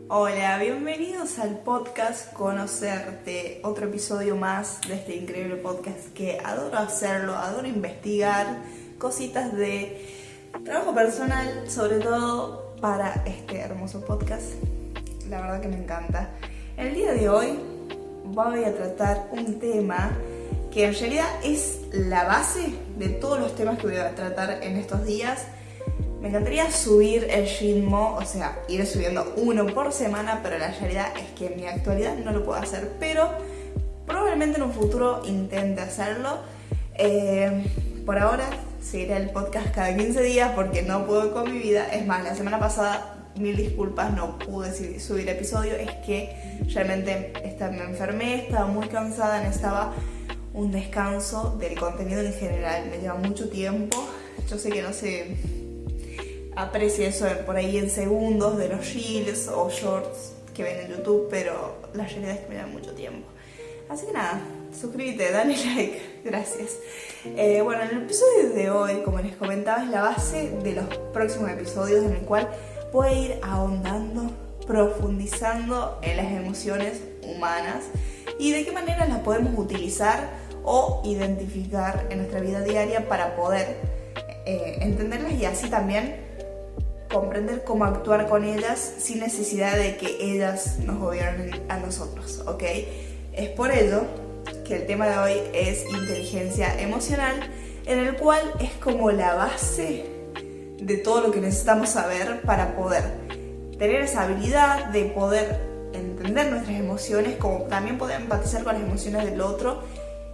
Hola, bienvenidos al podcast Conocerte, otro episodio más de este increíble podcast que adoro hacerlo, adoro investigar cositas de trabajo personal, sobre todo para este hermoso podcast. La verdad que me encanta. El día de hoy voy a tratar un tema que en realidad es la base de todos los temas que voy a tratar en estos días. Me encantaría subir el ritmo, o sea, ir subiendo uno por semana, pero la realidad es que en mi actualidad no lo puedo hacer, pero probablemente en un futuro intente hacerlo. Por ahora seguiré el podcast cada 15 días porque no puedo con mi vida. Es más, la semana pasada, mil disculpas, no pude subir episodio, es que realmente me enfermé, estaba muy cansada, necesitaba un descanso del contenido en general, me lleva mucho tiempo. Yo sé que no se aprecia eso por ahí en segundos de los reels o shorts que ven en YouTube, pero la realidad es que me da mucho tiempo. Así que nada, suscríbete, dale like, gracias. Bueno, el episodio de hoy, como les comentaba, es la base de los próximos episodios en el cual voy a ir ahondando, profundizando en las emociones humanas y de qué manera las podemos utilizar o identificar en nuestra vida diaria para poder entenderlas y así también comprender cómo actuar con ellas sin necesidad de que ellas nos gobiernen a nosotros, ¿ok? Es por ello que el tema de hoy es inteligencia emocional, en el cual es como la base de todo lo que necesitamos saber para poder tener esa habilidad de poder entender nuestras emociones, como también poder empatizar con las emociones del otro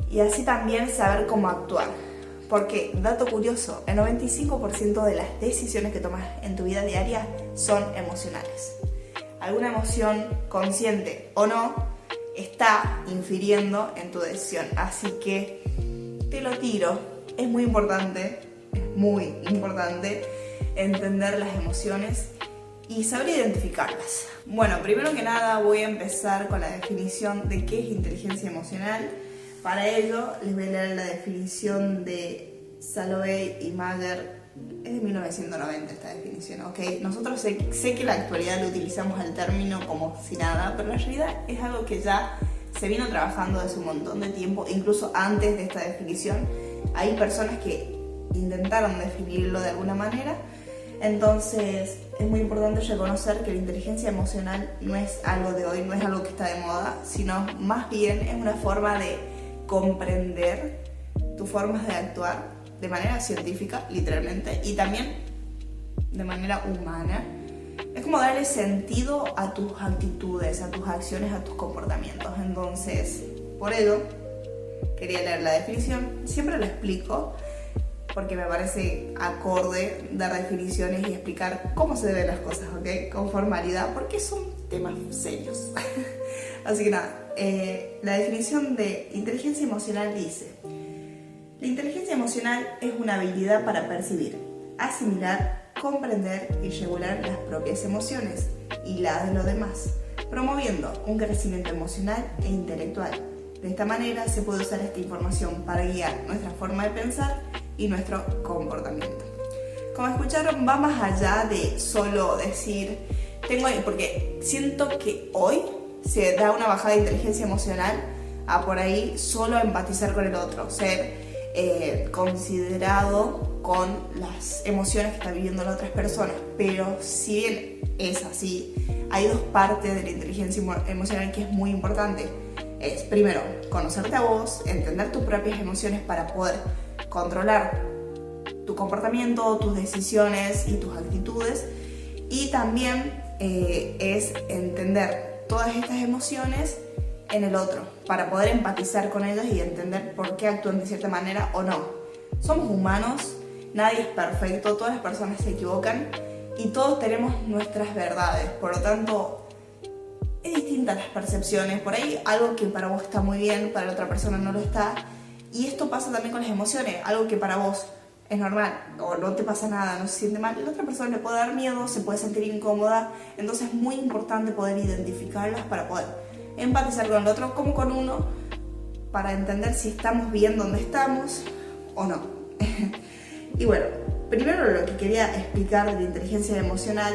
y así también saber cómo actuar. Porque, dato curioso, el 95% de las decisiones que tomas en tu vida diaria son emocionales. Alguna emoción, consciente o no, está infiriendo en tu decisión. Así que te lo tiro. Es muy importante entender las emociones y saber identificarlas. Bueno, primero que nada voy a empezar con la definición de qué es inteligencia emocional. Para ello, les voy a leer la definición de Salovey y Mager. Es de 1990 esta definición, ¿ok? Nosotros sé que en la actualidad lo utilizamos el término como si nada, pero en realidad es algo que ya se vino trabajando desde un montón de tiempo, incluso antes de esta definición. Hay personas que intentaron definirlo de alguna manera. Entonces, es muy importante reconocer que la inteligencia emocional no es algo de hoy, no es algo que está de moda, sino más bien es una forma de comprender tus formas de actuar de manera científica, literalmente, y también de manera humana. Es como darle sentido a tus actitudes, a tus acciones, a tus comportamientos. Entonces, por ello, quería leer la definición. Siempre lo explico porque me parece acorde dar definiciones y explicar cómo se deben las cosas, ¿ok? Con formalidad, porque son temas serios. Así que nada, la definición de inteligencia emocional dice: la inteligencia emocional es una habilidad para percibir, asimilar, comprender y regular las propias emociones y las de los demás, promoviendo un crecimiento emocional e intelectual. De esta manera se puede usar esta información para guiar nuestra forma de pensar y nuestro comportamiento. Como escucharon, va más allá de solo decir porque siento que hoy se da una bajada de inteligencia emocional a por ahí solo empatizar con el otro, ser considerado con las emociones que está viviendo las otras personas. Pero si bien es así, hay dos partes de la inteligencia emocional que es muy importante. Es primero conocerte a vos, entender tus propias emociones para poder controlar tu comportamiento, tus decisiones y tus actitudes, y también es entender todas estas emociones en el otro para poder empatizar con ellas y entender por qué actúan de cierta manera o no. Somos humanos, nadie es perfecto, todas las personas se equivocan y todos tenemos nuestras verdades, por lo tanto es distinta las percepciones. Por ahí algo que para vos está muy bien, para la otra persona no lo está, y esto pasa también con las emociones. Algo que para vos es normal o no te pasa nada, no se siente mal, la otra persona le puede dar miedo, se puede sentir incómoda. Entonces es muy importante poder identificarlas para poder empatizar con el otro como con uno, para entender si estamos bien donde estamos o no. Y bueno, primero lo que quería explicar de la inteligencia emocional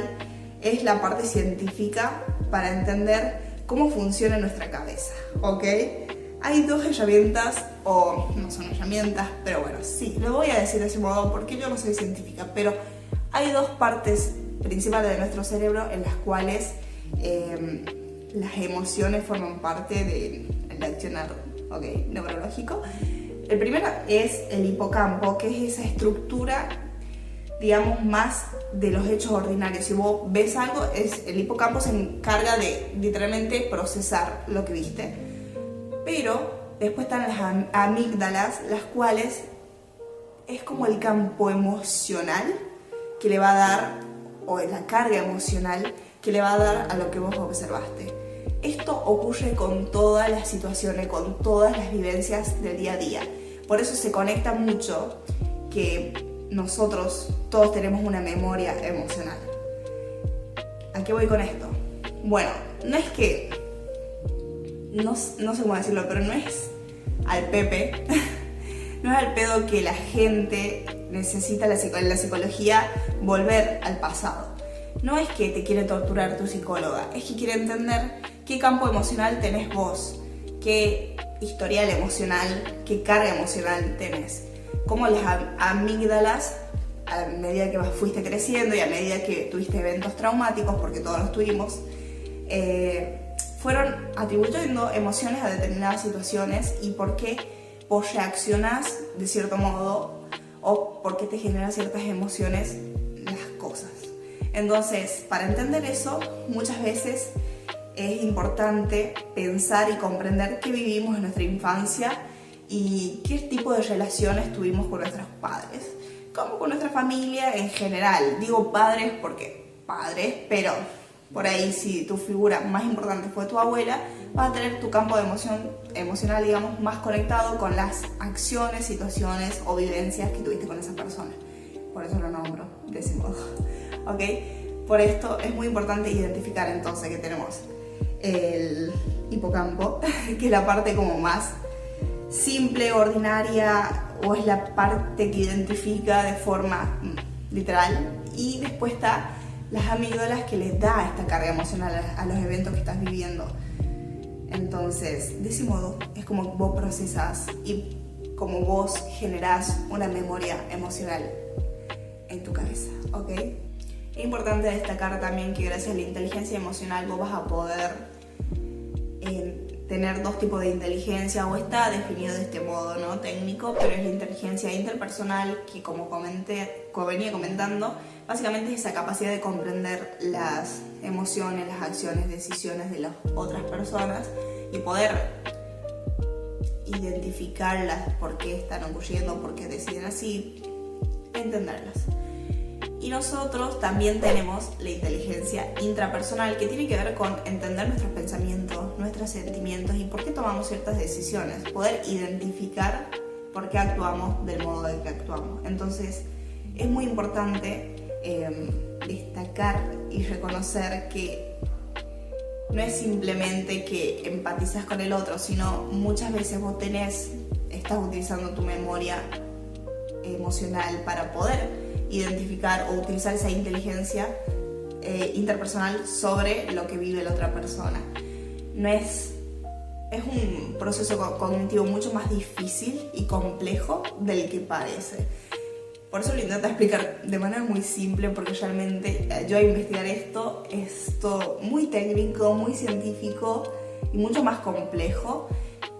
es la parte científica para entender cómo funciona nuestra cabeza, ¿ok? Hay dos herramientas, o no son herramientas, pero bueno, sí, lo voy a decir de ese modo porque yo no soy científica, pero hay dos partes principales de nuestro cerebro en las cuales las emociones forman parte del accionar, ¿ok? Neurológico. El primero es el hipocampo, que es esa estructura, digamos, más de los hechos ordinarios. Si vos ves algo, el hipocampo se encarga de literalmente procesar lo que viste. Pero después están las amígdalas, las cuales es como el campo emocional que le va a dar, o la carga emocional que le va a dar a lo que vos observaste. Esto ocurre con todas las situaciones, con todas las vivencias del día a día. Por eso se conecta mucho que nosotros todos tenemos una memoria emocional. ¿A qué voy con esto? Bueno, no es que, no sé cómo decirlo, pero no es al Pepe, no es al pedo que la gente necesita en la psicología volver al pasado. No es que te quiere torturar tu psicóloga, es que quiere entender qué campo emocional tenés vos, qué historial emocional, qué carga emocional tenés. Cómo las amígdalas, a medida que fuiste creciendo y a medida que tuviste eventos traumáticos, porque todos los tuvimos, fueron atribuyendo emociones a determinadas situaciones y por qué vos reaccionás de cierto modo o por qué te generan ciertas emociones las cosas. Entonces, para entender eso, muchas veces es importante pensar y comprender qué vivimos en nuestra infancia y qué tipo de relaciones tuvimos con nuestros padres, como con nuestra familia en general. Digo padres porque padres, pero por ahí si tu figura más importante fue tu abuela, vas a tener tu campo de emocional, digamos, más conectado con las acciones, situaciones o vivencias que tuviste con esa persona. Por eso lo nombro de ese modo, ¿ok? Por esto es muy importante identificar entonces que tenemos el hipocampo, que es la parte como más simple, ordinaria, o es la parte que identifica de forma literal, y después está las amígdalas que les da esta carga emocional a los eventos que estás viviendo. Entonces, de ese modo es como vos procesás y como vos generás una memoria emocional en tu cabeza, ¿ok? Es importante destacar también que gracias a la inteligencia emocional vos vas a poder tener dos tipos de inteligencia, o está definido de este modo, ¿no? Técnico, pero es la inteligencia interpersonal que, como venía comentando, básicamente es esa capacidad de comprender las emociones, las acciones, decisiones de las otras personas y poder identificarlas, por qué están ocurriendo, por qué deciden así, entenderlas. Y nosotros también tenemos la inteligencia intrapersonal, que tiene que ver con entender nuestros pensamientos, nuestros sentimientos y por qué tomamos ciertas decisiones, poder identificar por qué actuamos del modo en que actuamos. Entonces es muy importante destacar y reconocer que no es simplemente que empatizas con el otro, sino muchas veces vos estás utilizando tu memoria emocional para poder identificar o utilizar esa inteligencia interpersonal sobre lo que vive la otra persona. Es un proceso cognitivo mucho más difícil y complejo del que parece. Por eso lo intento explicar de manera muy simple, porque realmente yo a investigar esto es todo muy técnico, muy científico y mucho más complejo,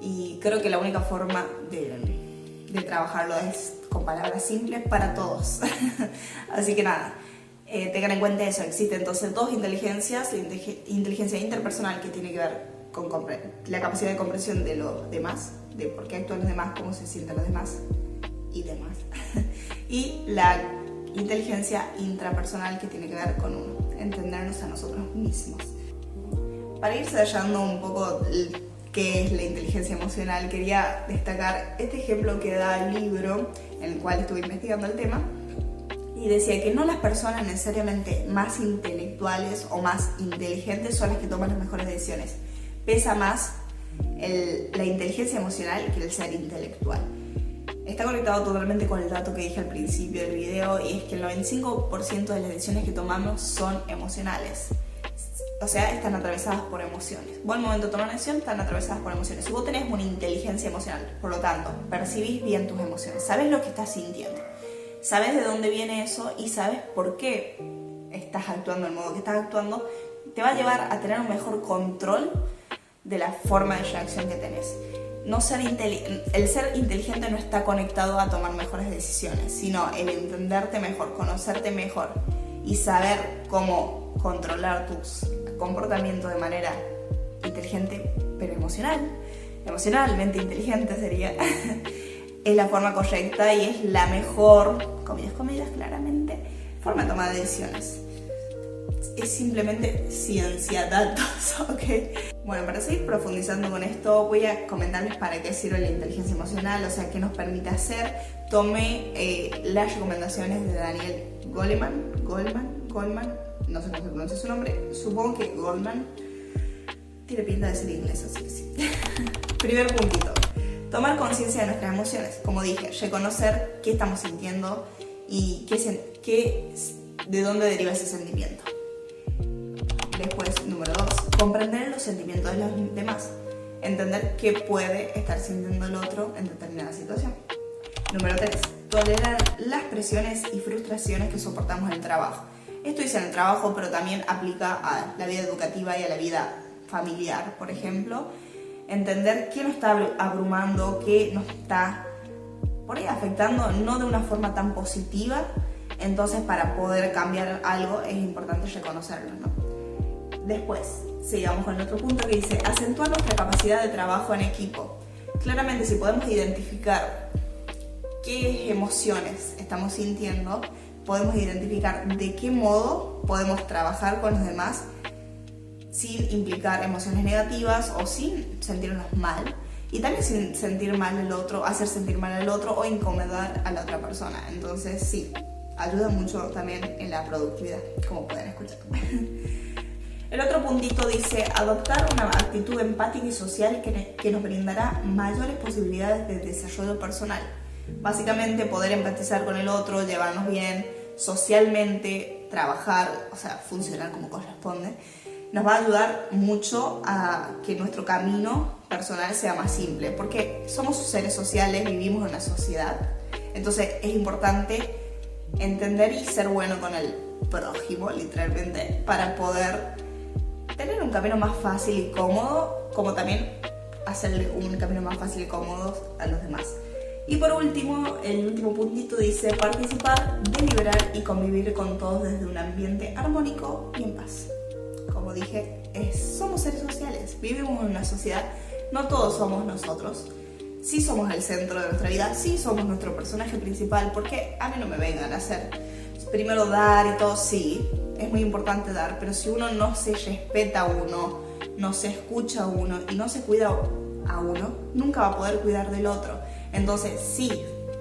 y creo que la única forma de trabajarlo es con palabras simples para todos. Así que nada, tengan en cuenta eso. Existen entonces dos inteligencias: la inteligencia interpersonal, que tiene que ver con la capacidad de comprensión de los demás, de por qué actúan los demás, cómo se sienten los demás y demás. Y la inteligencia intrapersonal, que tiene que ver con entendernos a nosotros mismos. Para ir detallando un poco qué es la inteligencia emocional, quería destacar este ejemplo que da el libro en el cual estuve investigando el tema, y decía que no las personas necesariamente más intelectuales o más inteligentes son las que toman las mejores decisiones. Pesa más la inteligencia emocional que el ser intelectual. está conectado totalmente con el dato que dije al principio del video, y es que el 95% de las decisiones que tomamos son emocionales. O sea, están atravesadas por emociones. Vos al momento de tomar una decisión están atravesadas por emociones. Si vos tenés una inteligencia emocional, por lo tanto, percibís bien tus emociones, sabés lo que estás sintiendo, sabés de dónde viene eso y sabés por qué estás actuando del modo que estás actuando, te va a llevar a tener un mejor control de la forma de reacción que tenés. El ser inteligente no está conectado a tomar mejores decisiones, sino el entenderte mejor, conocerte mejor y saber cómo controlar tus comportamientos de manera inteligente, pero emocionalmente inteligente sería, es la forma correcta y es la mejor, comillas, claramente, forma de tomar decisiones. Es simplemente ciencia, datos, ¿ok? Bueno, para seguir profundizando con esto, voy a comentarles para qué sirve la inteligencia emocional, o sea, qué nos permite hacer. Tomé las recomendaciones de Daniel Goleman, no sé cómo se pronuncia su nombre, supongo que Goleman, tiene pinta de ser inglés, así que sí. Primer puntito, tomar conciencia de nuestras emociones. Como dije, reconocer qué estamos sintiendo y de dónde deriva ese sentimiento. Después, número 2, comprender los sentimientos de los demás. Entender qué puede estar sintiendo el otro en determinada situación. Número 3, tolerar las presiones y frustraciones que soportamos en el trabajo. Esto dice en el trabajo, pero también aplica a la vida educativa y a la vida familiar, por ejemplo. Entender qué nos está abrumando, qué nos está por ahí afectando, no de una forma tan positiva. Entonces, para poder cambiar algo es importante reconocerlo, ¿no? Después, sigamos con el otro punto que dice acentuar nuestra capacidad de trabajo en equipo. Claramente, si podemos identificar qué emociones estamos sintiendo, podemos identificar de qué modo podemos trabajar con los demás sin implicar emociones negativas o sin sentirnos mal, y también sin sentir mal al otro, hacer sentir mal al otro o incomodar a la otra persona. Entonces sí, ayuda mucho también en la productividad, como pueden escuchar. El otro puntito dice adoptar una actitud empática y social que nos brindará mayores posibilidades de desarrollo personal. Básicamente poder empatizar con el otro, llevarnos bien socialmente, trabajar, o sea, funcionar como corresponde, nos va a ayudar mucho a que nuestro camino personal sea más simple, porque somos seres sociales, vivimos en una sociedad, entonces es importante entender y ser bueno con el prójimo, literalmente, para poder tener un camino más fácil y cómodo, como también hacerle un camino más fácil y cómodo a los demás. Y por último, el último puntito dice participar, deliberar y convivir con todos desde un ambiente armónico y en paz. Como dije, somos seres sociales, vivimos en una sociedad, no todos somos nosotros. Sí somos el centro de nuestra vida, sí somos nuestro personaje principal, porque a mí no me vengan a hacer primero dar y todo, sí, es muy importante dar, pero si uno no se respeta a uno, no se escucha a uno y no se cuida a uno, nunca va a poder cuidar del otro. Entonces sí,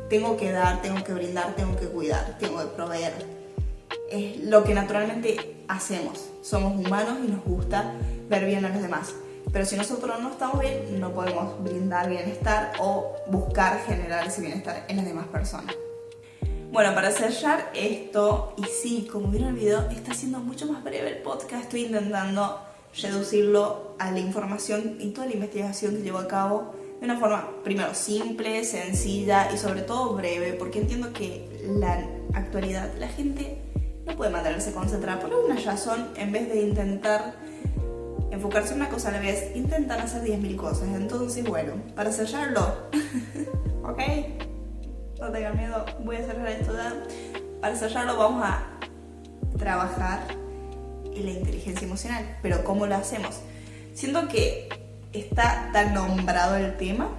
tengo que dar, tengo que brindar, tengo que cuidar, tengo que proveer. Es lo que naturalmente hacemos. Somos humanos y nos gusta ver bien a los demás. Pero si nosotros no estamos bien, no podemos brindar bienestar o buscar generar ese bienestar en las demás personas. Bueno, para cerrar esto, y sí, como vieron el video, está siendo mucho más breve el podcast. Estoy intentando reducirlo a la información y toda la investigación que llevo a cabo de una forma, primero, simple, sencilla y sobre todo breve, porque entiendo que la actualidad, la gente no puede mantenerse concentrada por alguna razón. En vez de intentar enfocarse en una cosa a la vez, intentan hacer 10.000 cosas. Entonces, bueno, para cerrarlo, ¿ok? No tengan miedo, voy a cerrar esto ya. Para cerrarlo vamos a trabajar en la inteligencia emocional. Pero ¿cómo lo hacemos? Siento que está tan nombrado el tema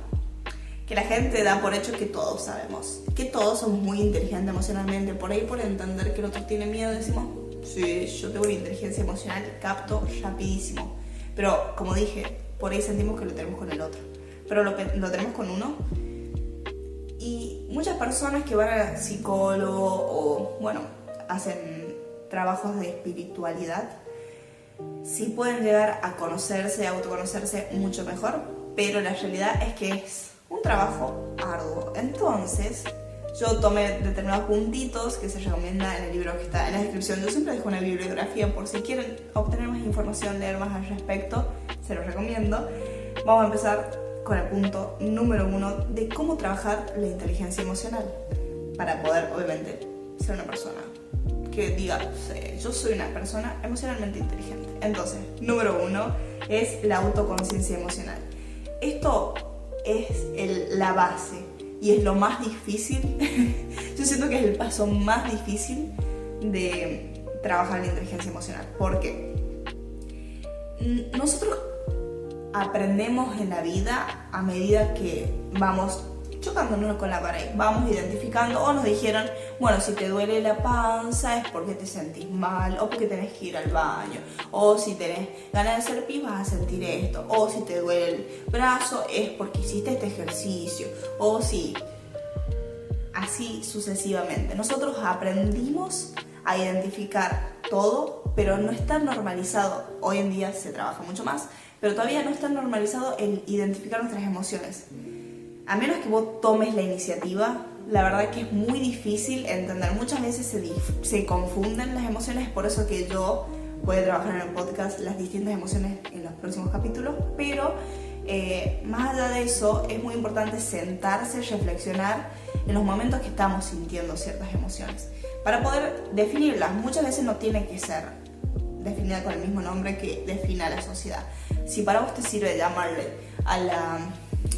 que la gente da por hecho que todos sabemos, que todos somos muy inteligentes emocionalmente. Por ahí, por entender que el otro tiene miedo, decimos, sí, yo tengo una inteligencia emocional, capto rapidísimo. Pero como dije, por ahí sentimos que lo tenemos con el otro, pero lo tenemos con uno. Y muchas personas que van a psicólogo o, bueno, hacen trabajos de espiritualidad, sí pueden llegar a conocerse, a autoconocerse mucho mejor, pero la realidad es que es un un trabajo arduo. Entonces, yo tomé determinados puntitos que se recomienda en el libro que está en la descripción. Yo siempre dejo una bibliografía por si quieren obtener más información, leer más al respecto, se los recomiendo. Vamos a empezar con el punto número 1 de cómo trabajar la inteligencia emocional para poder, obviamente, ser una persona que diga, yo soy una persona emocionalmente inteligente. Entonces, número 1 es la autoconciencia emocional. Esto es la base y es lo más difícil. Yo siento que es el paso más difícil de trabajar la inteligencia emocional, porque nosotros aprendemos en la vida a medida que vamos chocándonos con la pared, vamos identificando, o nos dijeron, bueno, si te duele la panza es porque te sentís mal, o porque tenés que ir al baño, o si tenés ganas de hacer pis vas a sentir esto, o si te duele el brazo es porque hiciste este ejercicio, o si así sucesivamente. Nosotros aprendimos a identificar todo, pero no está normalizado. Hoy en día se trabaja mucho más, pero todavía no está normalizado el identificar nuestras emociones. A menos que vos tomes la iniciativa, la verdad que es muy difícil entender. Muchas veces se confunden las emociones, por eso que yo voy a trabajar en el podcast las distintas emociones en los próximos capítulos, pero más allá de eso es muy importante sentarse, reflexionar en los momentos que estamos sintiendo ciertas emociones para poder definirlas. Muchas veces no tiene que ser definida con el mismo nombre que define a la sociedad. Si para vos te sirve llamarle a la,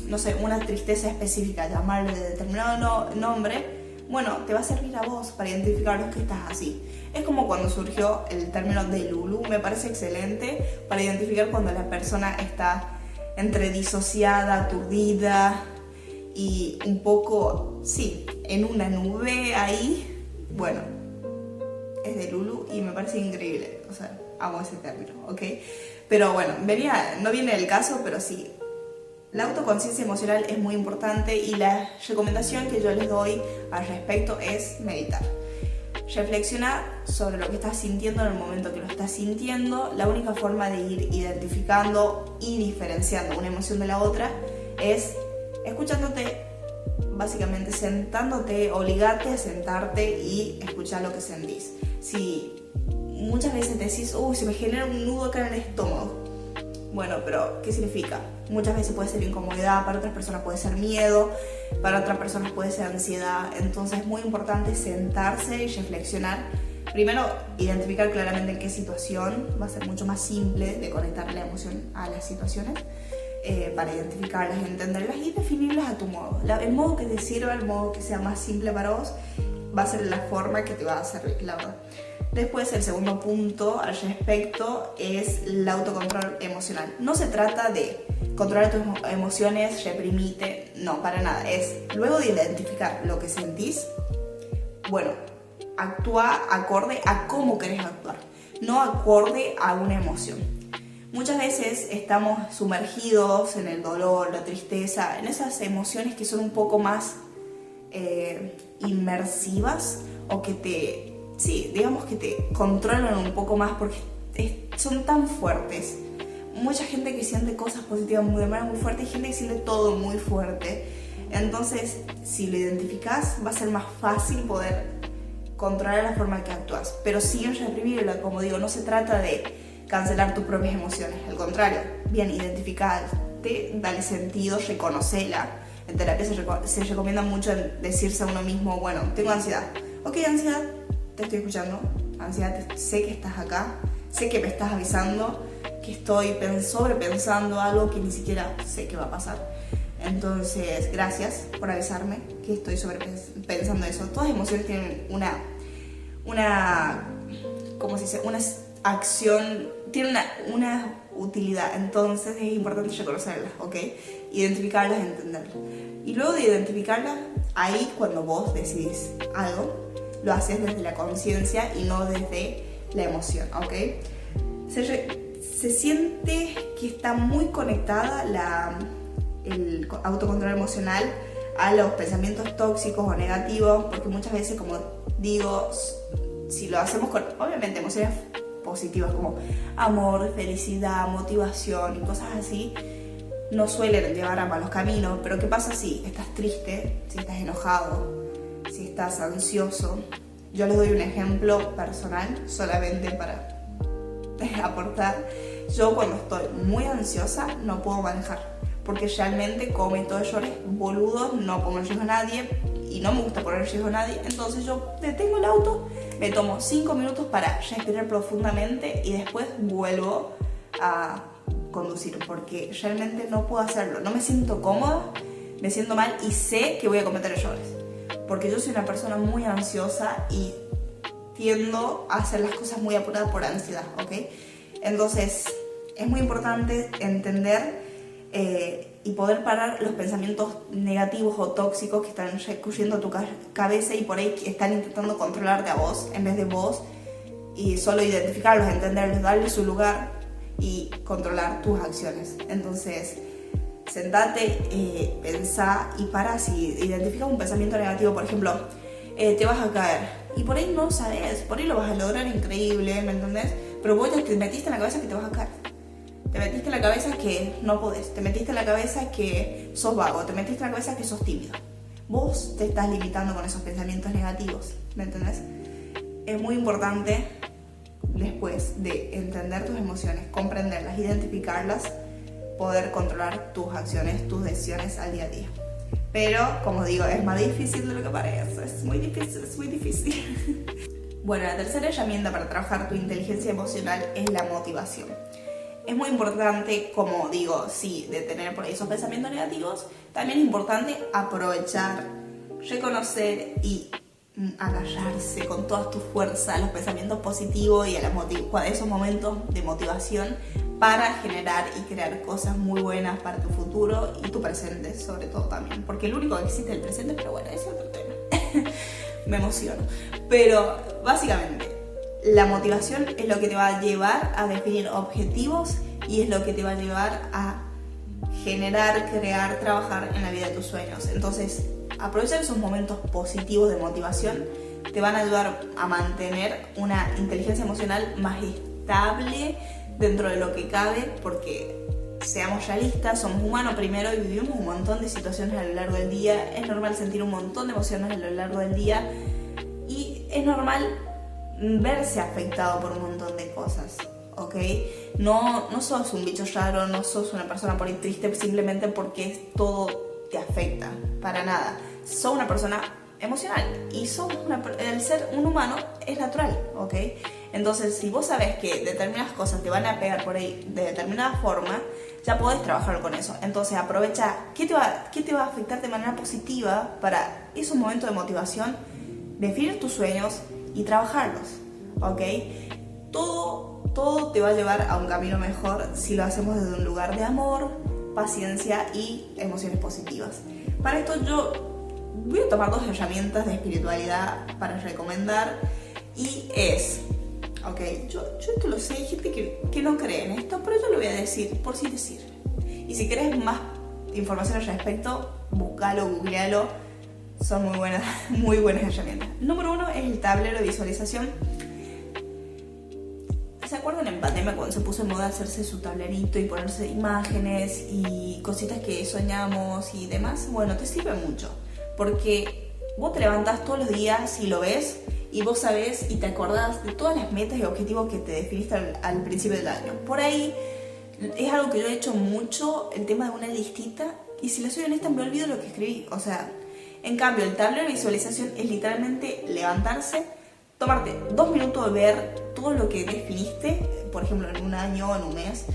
no sé, una tristeza específica, llamarle de determinado nombre, bueno, te va a servir a vos para identificar los que estás así. Es como cuando surgió el término de Lulu, me parece excelente para identificar cuando la persona está entre disociada, aturdida y un poco, sí, en una nube ahí. Bueno, es de Lulu y me parece increíble, o sea, amo ese término, ¿ok? Pero bueno, no viene el caso, pero sí, la autoconciencia emocional es muy importante y la recomendación que yo les doy al respecto es meditar. Reflexionar sobre lo que estás sintiendo en el momento que lo estás sintiendo. La única forma de ir identificando y diferenciando una emoción de la otra es escuchándote, básicamente sentándote, obligate a sentarte y escuchar lo que sentís. Si muchas veces decís, se me genera un nudo acá en el estómago. Bueno, pero ¿qué significa? Muchas veces puede ser incomodidad, para otras personas puede ser miedo, para otras personas puede ser ansiedad. Entonces es muy importante sentarse y reflexionar. Primero, identificar claramente en qué situación. Va a ser mucho más simple de conectar la emoción a las situaciones para identificarlas, entenderlas y definirlas a tu modo. El modo que te sirva, el modo que sea más simple para vos, va a ser la forma que te va a servir, la verdad. Después, el segundo punto al respecto es el autocontrol emocional. No se trata de controlar tus emociones, reprimite, no, para nada. Es luego de identificar lo que sentís, bueno, actúa acorde a cómo querés actuar, no acorde a una emoción. Muchas veces estamos sumergidos en el dolor, la tristeza, en esas emociones que son un poco más inmersivas o que digamos que te controlan un poco más porque son tan fuertes. Mucha gente que siente cosas positivas de manera muy fuerte y gente que siente todo muy fuerte. Entonces, si lo identificas, va a ser más fácil poder controlar la forma en que actúas. Pero sin reprimirla, como digo, no se trata de cancelar tus propias emociones. Al contrario, bien, identificarte, dale sentido, reconocela. En terapia se recomienda mucho decirse a uno mismo, bueno, tengo ansiedad. Ok, ansiedad, te estoy escuchando. Ansiedad, sé que estás acá, sé que me estás avisando que estoy sobrepensando algo que ni siquiera sé qué va a pasar. Entonces, gracias por avisarme que estoy sobrepensando eso. Todas las emociones tienen ¿cómo se dice? Una acción, tienen una utilidad. Entonces, es importante reconocerlas, ¿ok? Identificarlas, entenderlas. Y luego de identificarlas, ahí cuando vos decidís algo, lo haces desde la conciencia y no desde la emoción, ¿ok? Se siente que está muy conectada el autocontrol emocional a los pensamientos tóxicos o negativos, porque muchas veces, como digo, si lo hacemos con, obviamente, emociones positivas como amor, felicidad, motivación y cosas así, no suelen llevar a malos caminos, pero ¿qué pasa si estás triste, si estás enojado, si estás ansioso? Yo les doy un ejemplo personal, solamente para aportar. Yo cuando estoy muy ansiosa no puedo manejar, porque realmente cometo errores boludos, no pongo en riesgo a nadie y no me gusta poner en riesgo a nadie. Entonces yo detengo el auto, me tomo 5 minutos para respirar profundamente y después vuelvo a conducir, porque realmente no puedo hacerlo. No me siento cómoda, me siento mal y sé que voy a cometer errores, porque yo soy una persona muy ansiosa y tiendo a hacer las cosas muy apuradas por ansiedad, ¿ok? Entonces es muy importante entender y poder parar los pensamientos negativos o tóxicos que están recurriendo a tu cabeza y por ahí están intentando controlarte a vos en vez de vos, y solo identificarlos, entenderlos, darles su lugar y controlar tus acciones. Entonces sentate, pensá y para. Si identificas un pensamiento negativo, por ejemplo, te vas a caer, y por ahí no sabes, por ahí lo vas a lograr increíble, ¿me entendés? Pero vos ya te metiste en la cabeza que te vas a caer, te metiste en la cabeza que no podés, te metiste en la cabeza que sos vago, te metiste en la cabeza que sos tímido. Vos te estás limitando con esos pensamientos negativos, ¿me entendés? Es muy importante, después de entender tus emociones, comprenderlas, identificarlas, poder controlar tus acciones, tus decisiones al día a día. Pero, como digo, es más difícil de lo que parece, es muy difícil. Bueno, la tercera herramienta para trabajar tu inteligencia emocional es la motivación. Es muy importante, como digo, sí, de tener por ahí esos pensamientos negativos, también es importante aprovechar, reconocer y agarrarse con toda tu fuerza a los pensamientos positivos y a esos momentos de motivación para generar y crear cosas muy buenas para tu futuro y tu presente sobre todo también, porque el único que existe es el presente, pero bueno, ese es otro tema. Me emociono, pero básicamente la motivación es lo que te va a llevar a definir objetivos y es lo que te va a llevar a generar, crear, trabajar en la vida de tus sueños. Entonces, aprovechar esos momentos positivos de motivación te van a ayudar a mantener una inteligencia emocional más estable dentro de lo que cabe, porque seamos realistas, somos humanos primero y vivimos un montón de situaciones a lo largo del día. Es normal sentir un montón de emociones a lo largo del día y es normal verse afectado por un montón de cosas, ¿ok? No sos un bicho raro, no sos una persona por ahí triste simplemente porque todo te afecta, para nada. Sos una persona emocional y el ser un humano es natural, ¿ok? Entonces, si vos sabés que determinadas cosas te van a pegar por ahí de determinada forma, ya podés trabajar con eso. Entonces, aprovecha qué te va a afectar de manera positiva para esos momentos de motivación, definir tus sueños y trabajarlos, ¿ok? Todo te va a llevar a un camino mejor si lo hacemos desde un lugar de amor, paciencia y emociones positivas. Para esto yo voy a tomar 2 herramientas de espiritualidad para recomendar y es, ok, yo esto lo sé, hay gente que no cree en esto, pero yo lo voy a decir por si te sirve. Y si querés más información al respecto, búscalo, googlealo, son muy buenas herramientas. Número 1 es el tablero de visualización. ¿Se acuerdan en pandemia cuando se puso en moda hacerse su tablerito y ponerse imágenes y cositas que soñamos y demás? Bueno, te sirve mucho, porque vos te levantás todos los días y lo ves y vos sabés y te acordás de todas las metas y objetivos que te definiste al principio del año. Por ahí es algo que yo he hecho mucho, el tema de una listita, y si les soy honesta me olvido lo que escribí. O sea, en cambio el tablero de visualización es literalmente levantarse, tomarte 2 minutos de ver todo lo que definiste, por ejemplo en un año o en un mes,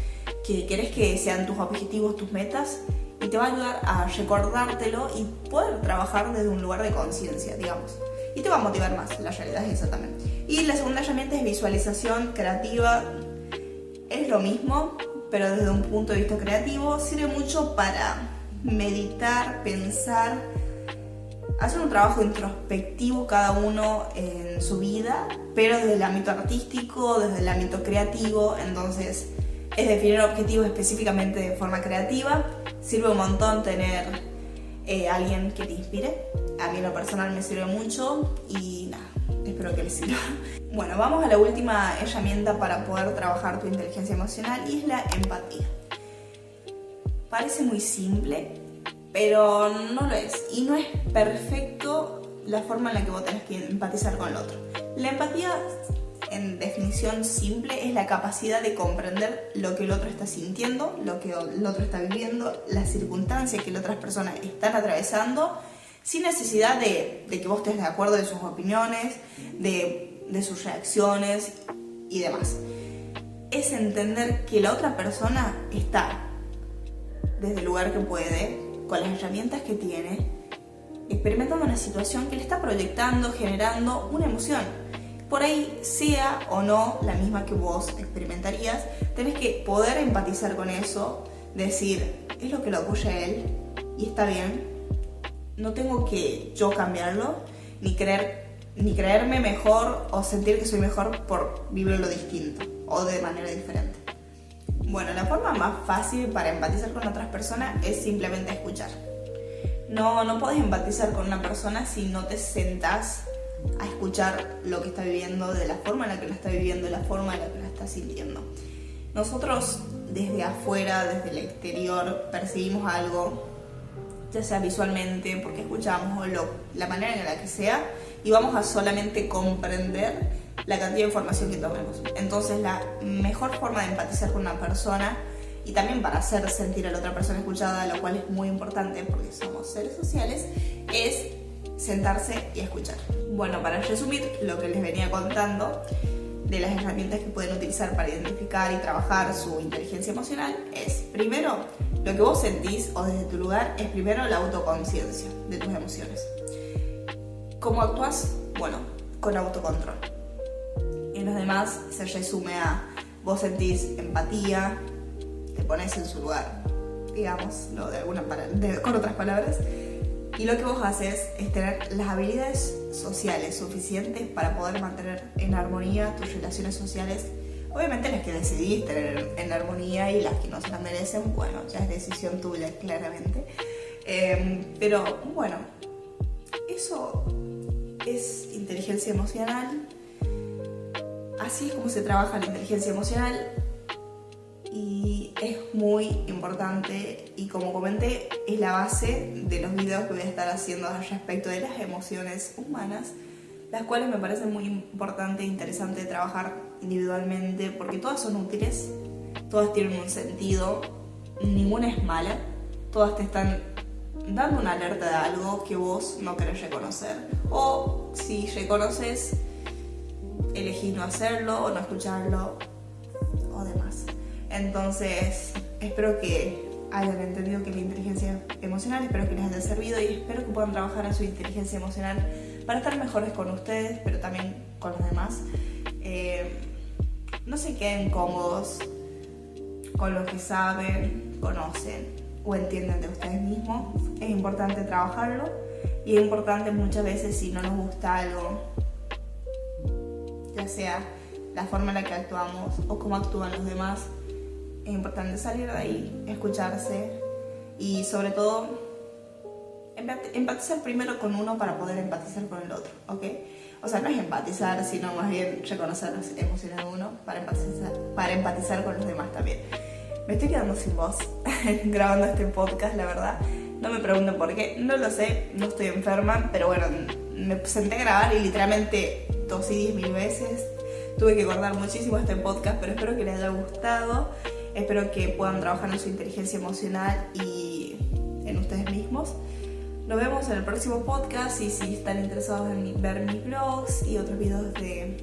que querés que sean tus objetivos, tus metas, y te va a ayudar a recordártelo y poder trabajar desde un lugar de conciencia, digamos. Y te va a motivar más, la realidad es esa también. Y la segunda herramienta es visualización creativa. Es lo mismo, pero desde un punto de vista creativo. Sirve mucho para meditar, pensar, hacer un trabajo introspectivo cada uno en su vida, pero desde el ámbito artístico, desde el ámbito creativo. Entonces es definir objetivos específicamente de forma creativa. Sirve un montón tener alguien que te inspire. A mí en lo personal me sirve mucho y nada, espero que les sirva. Bueno, vamos a la última herramienta para poder trabajar tu inteligencia emocional y es la empatía. Parece muy simple, pero no lo es. Y no es perfecto la forma en la que vos tenés que empatizar con el otro. La empatía, en definición simple, es la capacidad de comprender lo que el otro está sintiendo, lo que el otro está viviendo, las circunstancias que las otras personas están atravesando, sin necesidad de que vos estés de acuerdo de sus opiniones, de sus reacciones y demás. Es entender que la otra persona está desde el lugar que puede, con las herramientas que tiene, experimentando una situación que le está proyectando, generando una emoción. Por ahí, sea o no la misma que vos experimentarías, tenés que poder empatizar con eso, decir, es lo que le ocurre a él y está bien, no tengo que yo cambiarlo, ni creerme mejor o sentir que soy mejor por vivirlo distinto o de manera diferente. Bueno, la forma más fácil para empatizar con otras personas es simplemente escuchar. No podés empatizar con una persona si no te sentás a escuchar lo que está viviendo, de la forma en la que lo está viviendo, de la forma en la que lo está sintiendo. Nosotros desde afuera, desde el exterior, percibimos algo, ya sea visualmente, porque escuchamos o la manera en la que sea, y vamos a solamente comprender la cantidad de información que tomemos. Entonces la mejor forma de empatizar con una persona, y también para hacer sentir a la otra persona escuchada, lo cual es muy importante porque somos seres sociales, es sentarse y escuchar. Bueno, para resumir lo que les venía contando de las herramientas que pueden utilizar para identificar y trabajar su inteligencia emocional, es primero, lo que vos sentís o desde tu lugar es primero la autoconciencia de tus emociones. ¿Cómo actúas? Bueno, con autocontrol. En los demás se resume a vos sentís empatía, te pones en su lugar, digamos, ¿no? Con otras palabras, y lo que vos haces es tener las habilidades sociales suficientes para poder mantener en armonía tus relaciones sociales. Obviamente las que decidís tener en armonía y las que no se las merecen, bueno, ya es decisión tuya, claramente. Pero bueno, eso es inteligencia emocional. Así es como se trabaja la inteligencia emocional y es muy importante, y como comenté, es la base de los videos que voy a estar haciendo al respecto de las emociones humanas, las cuales me parecen muy importante e interesante trabajar individualmente porque todas son útiles, todas tienen un sentido, ninguna es mala, todas te están dando una alerta de algo que vos no querés reconocer, o si reconoces, elegís no hacerlo o no escucharlo o demás. Entonces, espero que hayan entendido que la inteligencia emocional, espero que les haya servido y espero que puedan trabajar en su inteligencia emocional para estar mejores con ustedes, pero también con los demás. No se queden cómodos con lo que saben, conocen o entienden de ustedes mismos. Es importante trabajarlo y es importante muchas veces, si no nos gusta algo, ya sea la forma en la que actuamos o cómo actúan los demás, es importante salir de ahí, escucharse y sobre todo empatizar primero con uno para poder empatizar con el otro, ¿ok? O sea, no es empatizar, sino más bien reconocer las emociones de uno para empatizar con los demás también. Me estoy quedando sin voz grabando este podcast, la verdad. No me pregunten por qué, no lo sé, no estoy enferma, pero bueno, me senté a grabar y literalmente tosí 10.000 veces. Tuve que cortar muchísimo este podcast, pero espero que les haya gustado. Espero que puedan trabajar en su inteligencia emocional y en ustedes mismos. Nos vemos en el próximo podcast y si están interesados en ver mis vlogs y otros videos de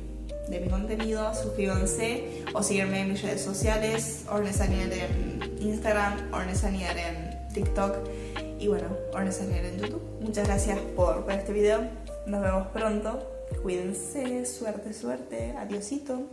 mi contenido, suscríbanse o síguenme en mis redes sociales, Ornesanier en Instagram, Ornesanier en TikTok y bueno, Ornesanier en YouTube. Muchas gracias por ver este video. Nos vemos pronto. Cuídense, suerte, adiosito.